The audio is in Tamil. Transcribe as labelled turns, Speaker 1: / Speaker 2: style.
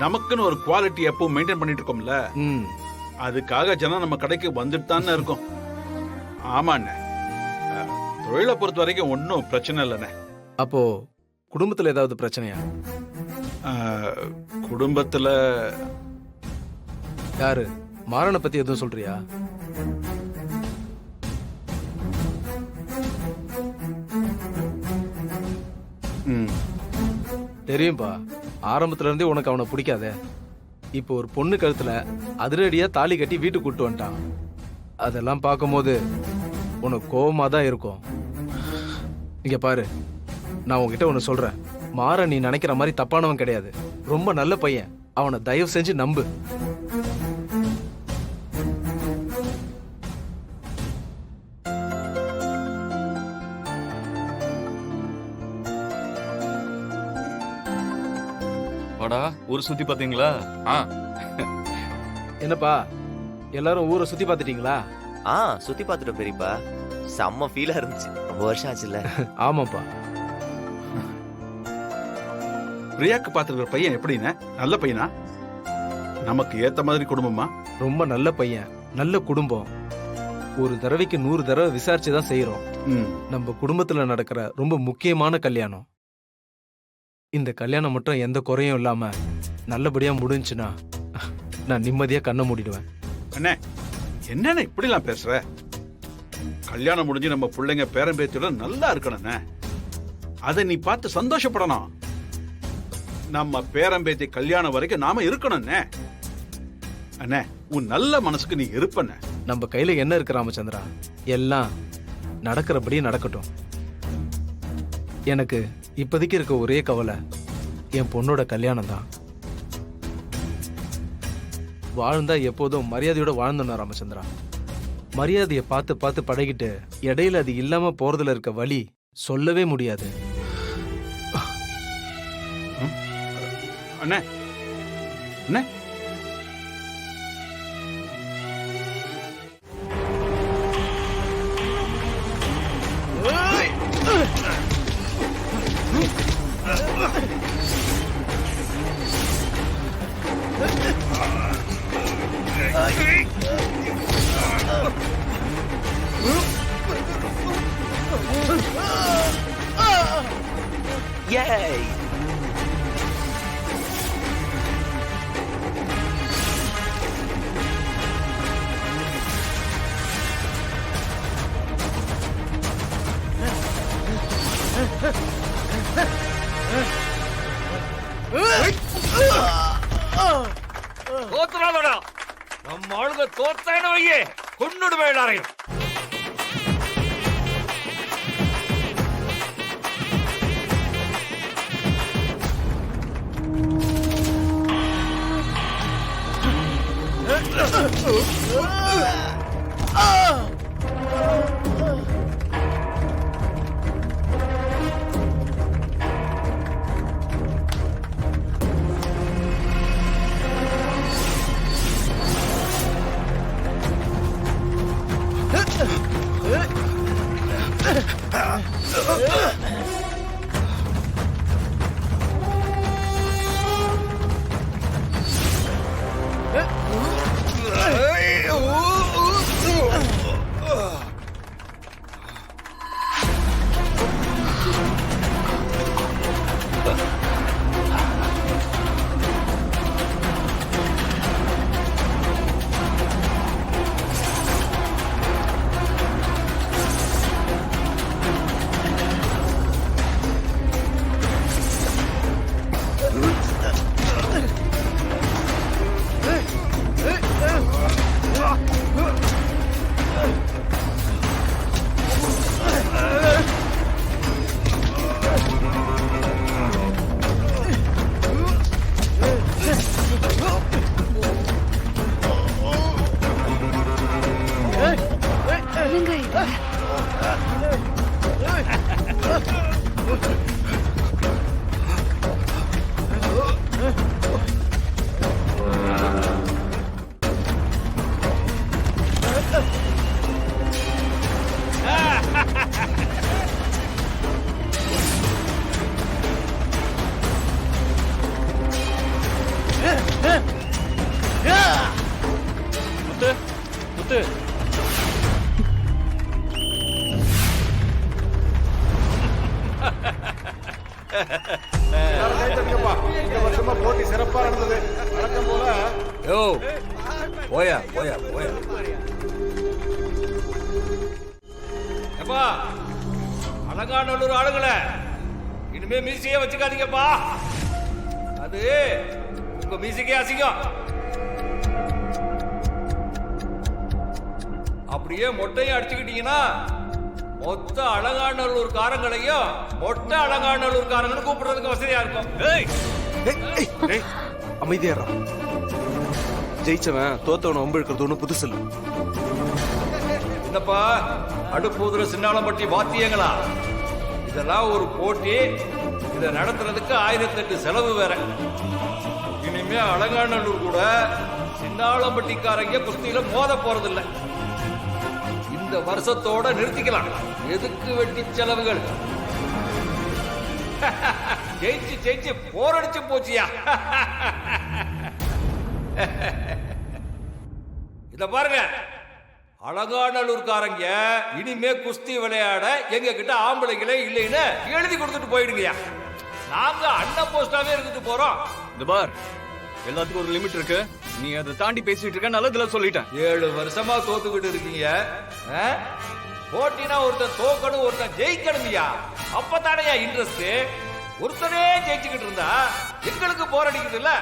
Speaker 1: நமக்குன்னு ஒரு குவாலிட்டி எப்போ மெயின்டைன் பண்ணிட்டு இருக்கோம்ல,
Speaker 2: ம்
Speaker 1: அதுக்காக ஜனம் நம்ம கடைக்கு வந்துட்டு தானே இருக்கும். ஆமாண்ணே, தொழிலை பொறுத்த வரைக்கும் ஒன்றும் பிரச்சனை இல்லைண்ணே.
Speaker 2: அப்போ குடும்பத்துல ஏதாவது பிரச்சனையா?
Speaker 1: குடும்பத்துல
Speaker 2: யாரு மாறனை பத்தி எதுவும் சொல்றியா?
Speaker 1: ம்,
Speaker 2: தெரியும்பா, ஆரம்பத்துல இருந்தே உனக்கு அவனை பிடிக்காதே. இப்போ ஒரு பொண்ணு கழுத்துல அதிரடியா தாலி கட்டி வீட்டுக்கு கூட்டு வந்துட்டான். அதெல்லாம் பார்க்கும்போது உனக்கு கோவமா தான் இருக்கும். இங்க பாரு, நான் உன்கிட்ட ஒன்னு சொல்றேன். மாற நீ நினைக்கிற மாதிரி தப்பானவன் கிடையாது. ரொம்ப நல்ல பையன். அவனை தயவு செஞ்சு நம்பு.
Speaker 3: வாடா, ஊர் சுத்தி பாத்தீங்களா?
Speaker 2: என்னப்பா, எல்லாரும் ஊரை சுத்தி பார்த்துட்டீங்களா?
Speaker 4: சுத்தி பார்த்துட்டோம் பெரியப்பா. செம்ம ஃபீலா இருந்துச்சு. ரொம்ப வருஷம் ஆச்சுல்ல.
Speaker 2: ஆமாப்பா.
Speaker 1: பிரியாக்கு பாத்துருக்கிற பையன் எப்படின்னா, நல்ல பையனா? நமக்கு ஏத்த மாதிரி குடும்பமா?
Speaker 2: ரொம்ப நல்ல பையன், நல்ல குடும்பம். ஒரு தடவைக்கு 100 தடவை விசாரிச்சுதான் செய்யறோம்.
Speaker 1: ம்,
Speaker 2: நம்ம குடும்பத்துல நடக்கிற ரொம்ப முக்கியமான கல்யாணம். இந்த கல்யாணம் மட்டும் எந்த குறையும் இல்லாம நல்லபடியா முடிஞ்சுன்னா நான் நிம்மதியா கண்ணை மூடிடுவேன்.
Speaker 1: அண்ணே, என்னண்ணே இப்படிலாம் பேசுற? கல்யாணம் முடிஞ்சு நம்ம பிள்ளைங்க பேரம்பேத்தியோட நல்லா இருக்கணும்ண்ணே. அதை நீ பார்த்து சந்தோஷப்படணும். நம்ம பேரம்பேத்தி கல்யாணம் வரைக்கும் நாம இருக்கணும்ண்ணே. அண்ணே, உன் நல்ல மனசுக்கு நீ இருப்பண்ணே.
Speaker 2: நம்ம கையில என்ன இருக்கு ராமச்சந்திரா? எல்லாம் நடக்கிறபடி நடக்கட்டும். எனக்கு இப்போதைக்கு இருக்க ஒரே கவலை என் பொண்ணோட கல்யாணம் தான். வாழ்ந்தா எப்போதும் மரியாதையோட வாழ்ந்தோம் ராமச்சந்திரா. மரியாதையை பார்த்து பார்த்து பழகிட்டு இடையில அது இல்லாம போறதுல இருக்க வலி சொல்லவே முடியாது.
Speaker 1: அண்ணே, அண்ணே,
Speaker 4: Yay!
Speaker 3: தோத்துறாதடா. நம்ம ஆளுங்க தோத்தான வையே, கொன்னுடுவே எல்லாரையும்.
Speaker 5: இந்த வருஷமா போட்டி சிறப்பா இருந்தது. வழக்கம் போல
Speaker 3: யோ போயா போயா போயா. எப்பா அலங்காநல்லூர் ஆளுங்களே, இனிமே மீசையே வச்சுக்காதீங்கப்பா. அது உங்க மீசைக்கே அசிங்கம். அப்படியே மொட்டையும் அடிச்சுக்கிட்டீங்கன்னா மொத்த அலங்காநல்லூர் காரங்களையும் மொட்டை அலங்காநல்லூர் காரங்களும் கூப்பிடுறதுக்கு வசதியா இருக்கும்.
Speaker 2: அமைதியாரா. ஜெயிச்சவன் தோத்தவனை வம்பிழுக்கிறது ஒன்றும் புதுசு இல்லை.
Speaker 3: என்னப்பா அடுப்பூதுற சின்னாளம்பட்டி வாத்தியங்களா? இதெல்லாம் ஒரு போட்டி. இதை நடத்துறதுக்கு 1008 செலவு வேற. இனிமே அலங்காநல்லூர் கூட சின்னாளம்பட்டிக்காரங்க குஸ்தியில மோத போறதில்ல. இந்த வருஷத்தோட நிறுத்திக்கலாம். எதுக்கு வெட்டி செலவுகள்? ஜெயிச்சு ஜெயிச்சு போரடிச்சு போச்சியா. இத பாருங்க, அலங்காநல்லூர்காரங்க இனிமே குஸ்தி விளையாட எங்க கிட்ட ஆம்பளைங்களே இல்லைன்னு எழுதி கொடுத்துட்டு போயிடுங்கயா. நாங்க அண்ணன் போஸ்டாவே இருந்துட்டு போறோம்.
Speaker 6: இந்த பார், எல்லாத்துக்கும் ஒரு லிமிட் இருக்கு. நீ அதை தாண்டி பேசிட்டு இருக்க. நல்லதுல சொல்லிட்டேன்.
Speaker 3: 7 வருஷமா தோத்துக்கிட்டு இருக்கீங்க. போட்டினா ஒருத்தன் தோக்கணும், ஒருத்தன் ஜெயிக்கணும்யா. அப்பதானயா இன்ட்ரெஸ்ட். ஒருத்தனே ஜெயிச்சுக்கிட்டு இருந்தா எங்களுக்கு போர் அடிக்குது இல்ல.